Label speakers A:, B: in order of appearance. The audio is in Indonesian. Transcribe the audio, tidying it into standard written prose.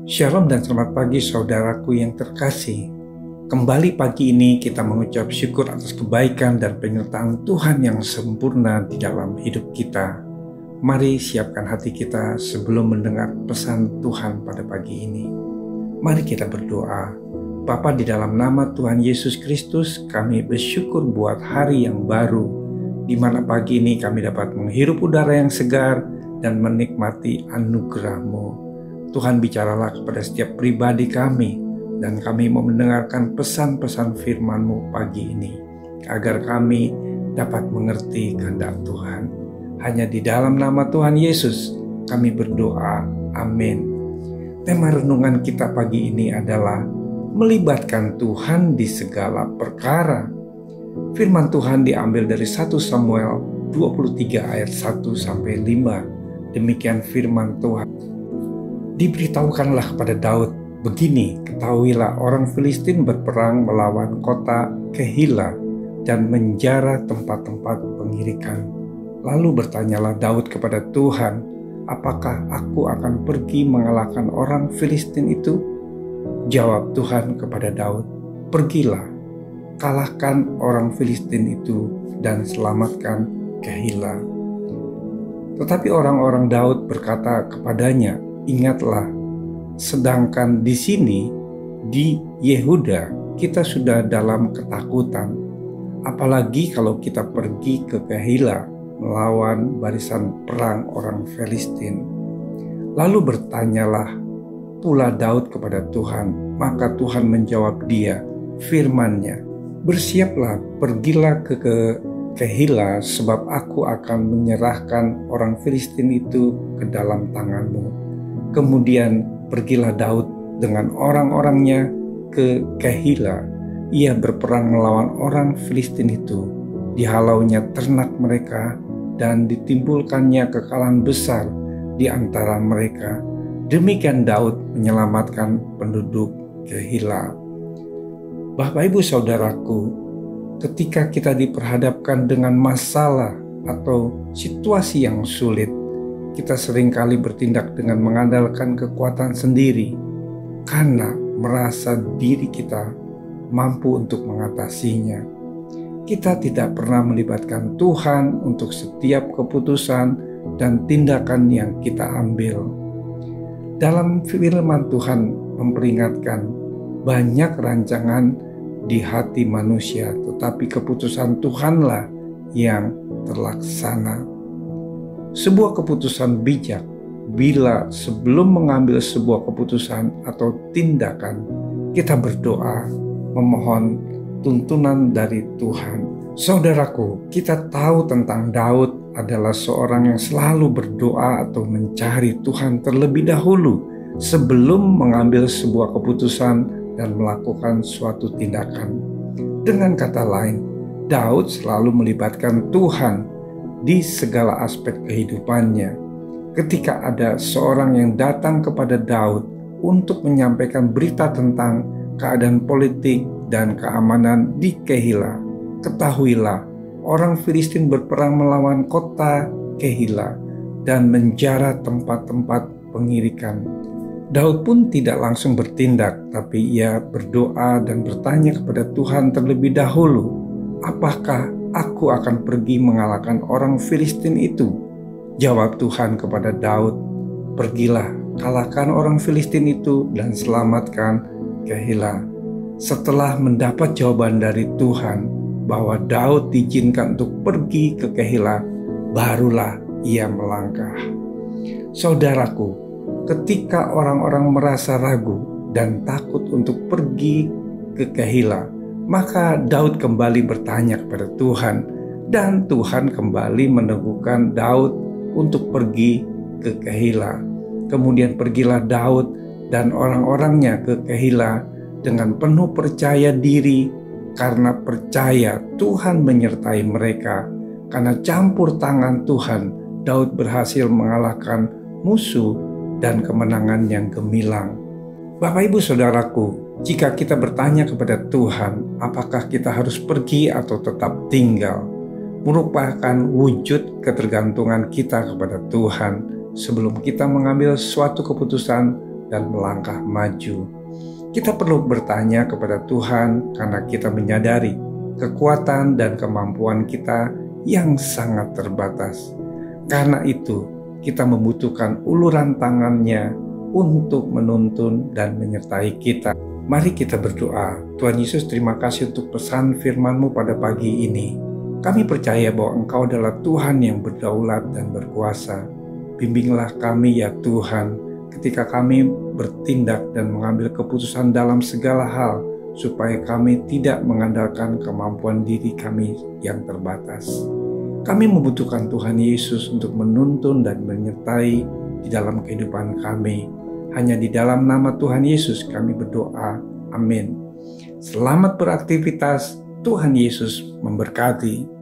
A: Shalom dan selamat pagi saudaraku yang terkasih. Kembali pagi ini kita mengucap syukur atas kebaikan dan penyertaan Tuhan yang sempurna di dalam hidup kita. Mari siapkan hati kita sebelum mendengar pesan Tuhan pada pagi ini. Mari kita berdoa. Bapa, di dalam nama Tuhan Yesus Kristus, kami bersyukur buat hari yang baru, di mana pagi ini kami dapat menghirup udara yang segar dan menikmati anugerah-Mu. Tuhan, bicaralah kepada setiap pribadi kami, dan kami mau mendengarkan pesan-pesan firman-Mu pagi ini, agar kami dapat mengerti kehendak Tuhan. Hanya di dalam nama Tuhan Yesus kami berdoa, amin. Tema renungan kita pagi ini adalah melibatkan Tuhan di segala perkara. Firman Tuhan diambil dari 1 Samuel 23 ayat 1-5. Demikian firman Tuhan. Diberitahukanlah kepada Daud, begini, ketahuilah orang Filistin berperang melawan kota Kehila dan menjara tempat-tempat pengirikan. Lalu bertanyalah Daud kepada Tuhan, apakah aku akan pergi mengalahkan orang Filistin itu? Jawab Tuhan kepada Daud, pergilah, kalahkan orang Filistin itu dan selamatkan Kehila. Tetapi orang-orang Daud berkata kepadanya, ingatlah, sedangkan di sini, di Yehuda, kita sudah dalam ketakutan. Apalagi kalau kita pergi ke Kehila melawan barisan perang orang Filistin. Lalu bertanyalah pula Daud kepada Tuhan, maka Tuhan menjawab dia, firman-Nya, bersiaplah, pergilah ke Kehila, sebab aku akan menyerahkan orang Filistin itu ke dalam tanganmu. Kemudian pergilah Daud dengan orang-orangnya ke Kehila. Ia berperang melawan orang Filistin itu. Dihalaunya ternak mereka dan ditimbulkannya kekalahan besar di antara mereka. Demikian Daud menyelamatkan penduduk Kehila. Bapak Ibu Saudaraku, ketika kita diperhadapkan dengan masalah atau situasi yang sulit, kita seringkali bertindak dengan mengandalkan kekuatan sendiri karena merasa diri kita mampu untuk mengatasinya. Kita tidak pernah melibatkan Tuhan untuk setiap keputusan dan tindakan yang kita ambil. Dalam firman Tuhan memperingatkan, banyak rancangan di hati manusia, tetapi keputusan Tuhanlah yang terlaksana. Sebuah keputusan bijak bila sebelum mengambil sebuah keputusan atau tindakan, kita berdoa memohon tuntunan dari Tuhan. Saudaraku, kita tahu tentang Daud adalah seorang yang selalu berdoa atau mencari Tuhan terlebih dahulu sebelum mengambil sebuah keputusan dan melakukan suatu tindakan. Dengan kata lain, Daud selalu melibatkan Tuhan di segala aspek kehidupannya. Ketika ada seorang yang datang kepada Daud untuk menyampaikan berita tentang keadaan politik dan keamanan di Kehila, ketahuilah, orang Filistin berperang melawan kota Kehila dan menjara tempat-tempat pengirikan. Daud pun tidak langsung bertindak, tapi ia berdoa dan bertanya kepada Tuhan terlebih dahulu, apakah aku akan pergi mengalahkan orang Filistin itu? Jawab Tuhan kepada Daud, pergilah, kalahkan orang Filistin itu dan selamatkan Kehila. Setelah mendapat jawaban dari Tuhan bahwa Daud diizinkan untuk pergi ke Kehila, barulah ia melangkah. Saudaraku, ketika orang-orang merasa ragu dan takut untuk pergi ke Kehila, maka Daud kembali bertanya kepada Tuhan, dan Tuhan kembali meneguhkan Daud untuk pergi ke Kehila. Kemudian pergilah Daud dan orang-orangnya ke Kehila dengan penuh percaya diri, karena percaya Tuhan menyertai mereka. Karena campur tangan Tuhan, Daud berhasil mengalahkan musuh dan kemenangan yang gemilang. Bapak Ibu Saudaraku, jika kita bertanya kepada Tuhan, apakah kita harus pergi atau tetap tinggal, merupakan wujud ketergantungan kita kepada Tuhan sebelum kita mengambil suatu keputusan dan melangkah maju. Kita perlu bertanya kepada Tuhan karena kita menyadari kekuatan dan kemampuan kita yang sangat terbatas. Karena itu, kita membutuhkan uluran tangan-Nya untuk menuntun dan menyertai kita. Mari kita berdoa. Tuhan Yesus, terima kasih untuk pesan firman-Mu pada pagi ini. Kami percaya bahwa Engkau adalah Tuhan yang berdaulat dan berkuasa. Bimbinglah kami ya Tuhan, ketika kami bertindak dan mengambil keputusan dalam segala hal, supaya kami tidak mengandalkan kemampuan diri kami yang terbatas. Kami membutuhkan Tuhan Yesus untuk menuntun dan menyertai di dalam kehidupan kami. Hanya di dalam nama Tuhan Yesus kami berdoa. Amin. Selamat beraktivitas. Tuhan Yesus memberkati.